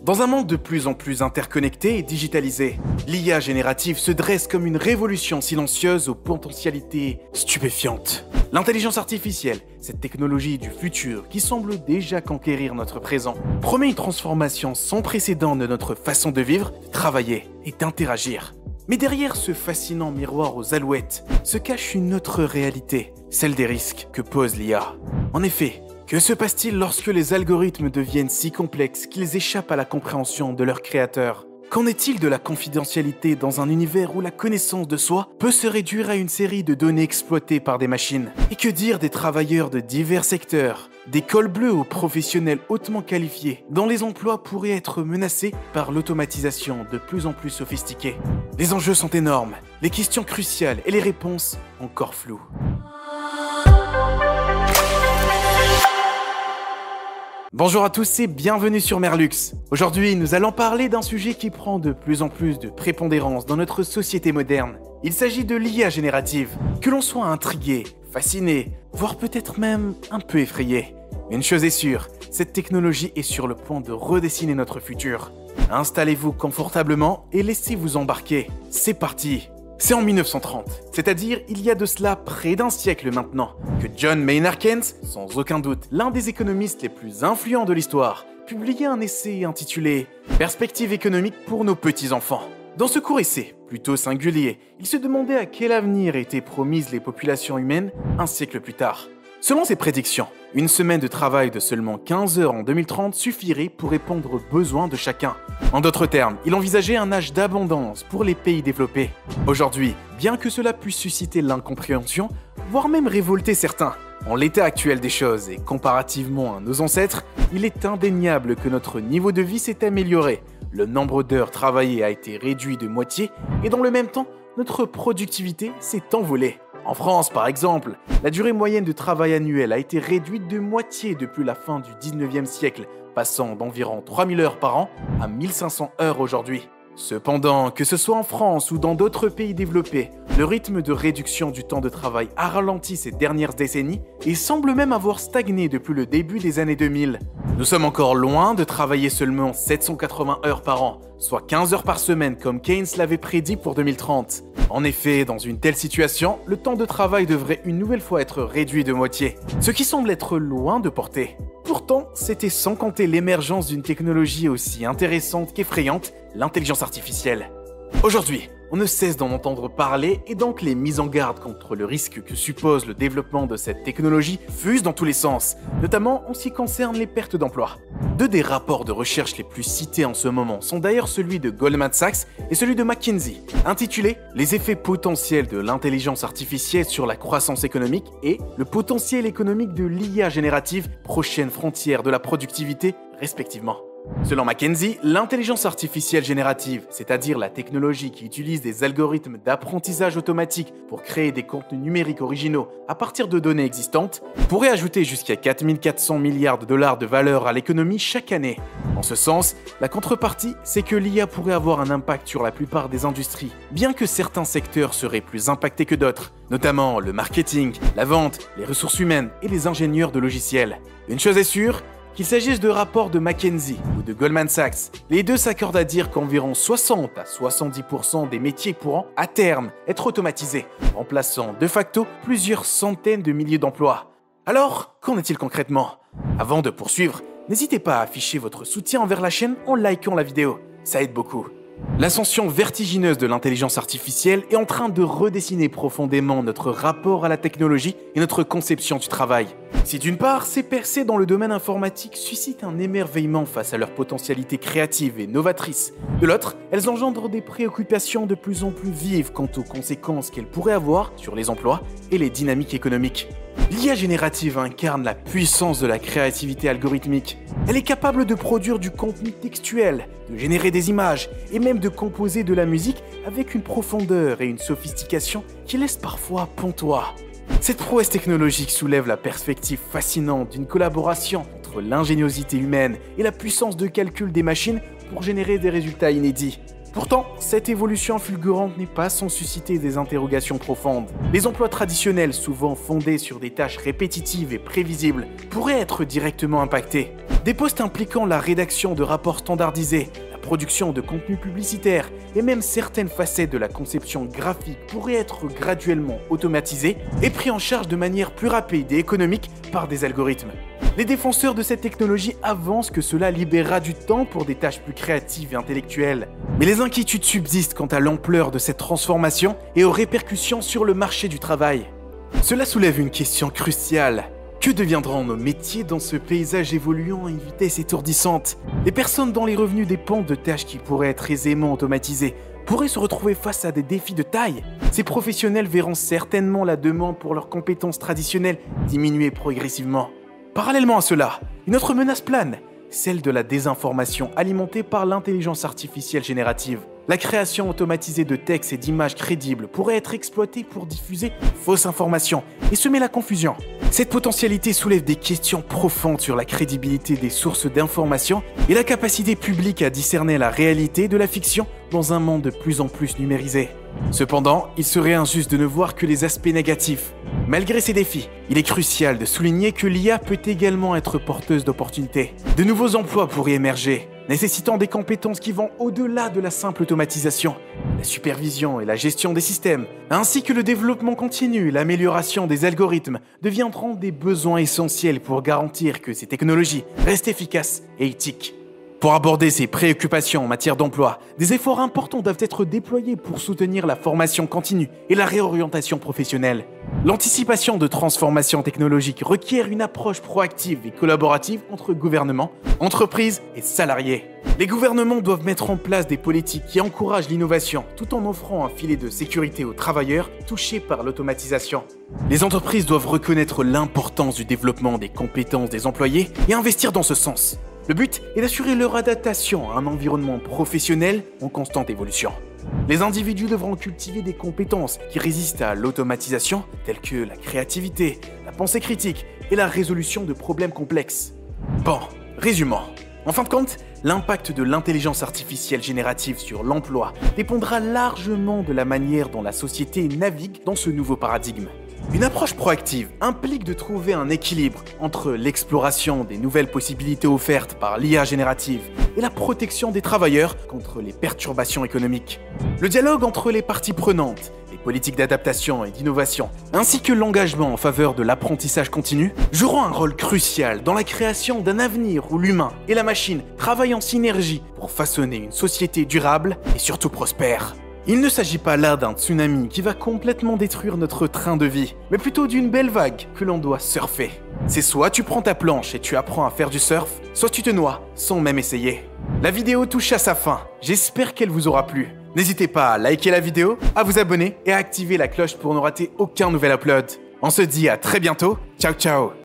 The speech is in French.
Dans un monde de plus en plus interconnecté et digitalisé, l'IA générative se dresse comme une révolution silencieuse aux potentialités stupéfiantes. L'intelligence artificielle, cette technologie du futur qui semble déjà conquérir notre présent, promet une transformation sans précédent de notre façon de vivre, de travailler et d'interagir. Mais derrière ce fascinant miroir aux alouettes se cache une autre réalité, celle des risques que pose l'IA. En effet, que se passe-t-il lorsque les algorithmes deviennent si complexes qu'ils échappent à la compréhension de leurs créateurs ? Qu'en est-il de la confidentialité dans un univers où la connaissance de soi peut se réduire à une série de données exploitées par des machines ? Et que dire des travailleurs de divers secteurs, des cols bleus aux professionnels hautement qualifiés, dont les emplois pourraient être menacés par l'automatisation de plus en plus sophistiquée ? Les enjeux sont énormes, les questions cruciales et les réponses encore floues. Bonjour à tous et bienvenue sur Merlux. Aujourd'hui, nous allons parler d'un sujet qui prend de plus en plus de prépondérance dans notre société moderne. Il s'agit de l'IA générative. Que l'on soit intrigué, fasciné, voire peut-être même un peu effrayé. Mais une chose est sûre, cette technologie est sur le point de redessiner notre futur. Installez-vous confortablement et laissez-vous embarquer. C'est parti! C'est en 1930, c'est-à-dire il y a de cela près d'un siècle maintenant, que John Maynard Keynes, sans aucun doute l'un des économistes les plus influents de l'histoire, publiait un essai intitulé « Perspectives économiques pour nos petits-enfants ». Dans ce court essai, plutôt singulier, il se demandait à quel avenir étaient promises les populations humaines un siècle plus tard. Selon ses prédictions, une semaine de travail de seulement 15 heures en 2030 suffirait pour répondre aux besoins de chacun. En d'autres termes, il envisageait un âge d'abondance pour les pays développés. Aujourd'hui, bien que cela puisse susciter l'incompréhension, voire même révolter certains, en l'état actuel des choses et comparativement à nos ancêtres, il est indéniable que notre niveau de vie s'est amélioré. Le nombre d'heures travaillées a été réduit de moitié et dans le même temps, notre productivité s'est envolée. En France, par exemple, la durée moyenne de travail annuel a été réduite de moitié depuis la fin du 19e siècle, passant d'environ 3000 heures par an à 1500 heures aujourd'hui. Cependant, que ce soit en France ou dans d'autres pays développés, le rythme de réduction du temps de travail a ralenti ces dernières décennies et semble même avoir stagné depuis le début des années 2000. Nous sommes encore loin de travailler seulement 780 heures par an, soit 15 heures par semaine comme Keynes l'avait prédit pour 2030. En effet, dans une telle situation, le temps de travail devrait une nouvelle fois être réduit de moitié, ce qui semble être loin de portée. Pourtant, c'était sans compter l'émergence d'une technologie aussi intéressante qu'effrayante, l'intelligence artificielle. Aujourd'hui, on ne cesse d'en entendre parler et donc les mises en garde contre le risque que suppose le développement de cette technologie fusent dans tous les sens, notamment en ce qui concerne les pertes d'emplois. Deux des rapports de recherche les plus cités en ce moment sont d'ailleurs celui de Goldman Sachs et celui de McKinsey, intitulés « Les effets potentiels de l'intelligence artificielle sur la croissance économique » et « Le potentiel économique de l'IA générative, prochaine frontière de la productivité » respectivement. Selon McKinsey, l'intelligence artificielle générative, c'est-à-dire la technologie qui utilise des algorithmes d'apprentissage automatique pour créer des contenus numériques originaux à partir de données existantes, pourrait ajouter jusqu'à 4400 milliards de dollars de valeur à l'économie chaque année. En ce sens, la contrepartie, c'est que l'IA pourrait avoir un impact sur la plupart des industries, bien que certains secteurs seraient plus impactés que d'autres, notamment le marketing, la vente, les ressources humaines et les ingénieurs de logiciels. Une chose est sûre, qu'il s'agisse de rapports de McKinsey ou de Goldman Sachs, les deux s'accordent à dire qu'environ 60 à 70% des métiers pourront, à terme, être automatisés, remplaçant de facto plusieurs centaines de milliers d'emplois. Alors, qu'en est-il concrètement ? Avant de poursuivre, n'hésitez pas à afficher votre soutien envers la chaîne en likant la vidéo, ça aide beaucoup. L'ascension vertigineuse de l'intelligence artificielle est en train de redessiner profondément notre rapport à la technologie et notre conception du travail. Si d'une part, ces percées dans le domaine informatique suscitent un émerveillement face à leur potentialité créative et novatrice, de l'autre, elles engendrent des préoccupations de plus en plus vives quant aux conséquences qu'elles pourraient avoir sur les emplois et les dynamiques économiques. L'IA générative incarne la puissance de la créativité algorithmique. Elle est capable de produire du contenu textuel, de générer des images et même de composer de la musique avec une profondeur et une sophistication qui laissent parfois pantois. Cette prouesse technologique soulève la perspective fascinante d'une collaboration entre l'ingéniosité humaine et la puissance de calcul des machines pour générer des résultats inédits. Pourtant, cette évolution fulgurante n'est pas sans susciter des interrogations profondes. Les emplois traditionnels, souvent fondés sur des tâches répétitives et prévisibles, pourraient être directement impactés. Des postes impliquant la rédaction de rapports standardisés, la production de contenus publicitaires et même certaines facettes de la conception graphique pourraient être graduellement automatisés et pris en charge de manière plus rapide et économique par des algorithmes. Les défenseurs de cette technologie avancent que cela libérera du temps pour des tâches plus créatives et intellectuelles. Mais les inquiétudes subsistent quant à l'ampleur de cette transformation et aux répercussions sur le marché du travail. Cela soulève une question cruciale. Que deviendront nos métiers dans ce paysage évoluant à une vitesse étourdissante? Les personnes dont les revenus dépendent de tâches qui pourraient être aisément automatisées pourraient se retrouver face à des défis de taille. Ces professionnels verront certainement la demande pour leurs compétences traditionnelles diminuer progressivement. Parallèlement à cela, une autre menace plane, celle de la désinformation alimentée par l'intelligence artificielle générative. La création automatisée de textes et d'images crédibles pourrait être exploitée pour diffuser fausses informations et semer la confusion. Cette potentialité soulève des questions profondes sur la crédibilité des sources d'information et la capacité publique à discerner la réalité de la fiction dans un monde de plus en plus numérisé. Cependant, il serait injuste de ne voir que les aspects négatifs. Malgré ces défis, il est crucial de souligner que l'IA peut également être porteuse d'opportunités. De nouveaux emplois pourraient émerger, nécessitant des compétences qui vont au-delà de la simple automatisation. La supervision et la gestion des systèmes, ainsi que le développement continu et l'amélioration des algorithmes deviendront des besoins essentiels pour garantir que ces technologies restent efficaces et éthiques. Pour aborder ces préoccupations en matière d'emploi, des efforts importants doivent être déployés pour soutenir la formation continue et la réorientation professionnelle. L'anticipation de transformations technologiques requiert une approche proactive et collaborative entre gouvernements, entreprises et salariés. Les gouvernements doivent mettre en place des politiques qui encouragent l'innovation tout en offrant un filet de sécurité aux travailleurs touchés par l'automatisation. Les entreprises doivent reconnaître l'importance du développement des compétences des employés et investir dans ce sens. Le but est d'assurer leur adaptation à un environnement professionnel en constante évolution. Les individus devront cultiver des compétences qui résistent à l'automatisation, telles que la créativité, la pensée critique et la résolution de problèmes complexes. Bon, résumons. En fin de compte, l'impact de l'intelligence artificielle générative sur l'emploi dépendra largement de la manière dont la société navigue dans ce nouveau paradigme. Une approche proactive implique de trouver un équilibre entre l'exploration des nouvelles possibilités offertes par l'IA générative et la protection des travailleurs contre les perturbations économiques. Le dialogue entre les parties prenantes, les politiques d'adaptation et d'innovation, ainsi que l'engagement en faveur de l'apprentissage continu, joueront un rôle crucial dans la création d'un avenir où l'humain et la machine travaillent en synergie pour façonner une société durable et surtout prospère. Il ne s'agit pas là d'un tsunami qui va complètement détruire notre train de vie, mais plutôt d'une belle vague que l'on doit surfer. C'est soit tu prends ta planche et tu apprends à faire du surf, soit tu te noies sans même essayer. La vidéo touche à sa fin, j'espère qu'elle vous aura plu. N'hésitez pas à liker la vidéo, à vous abonner et à activer la cloche pour ne rater aucun nouvel upload. On se dit à très bientôt, ciao ciao.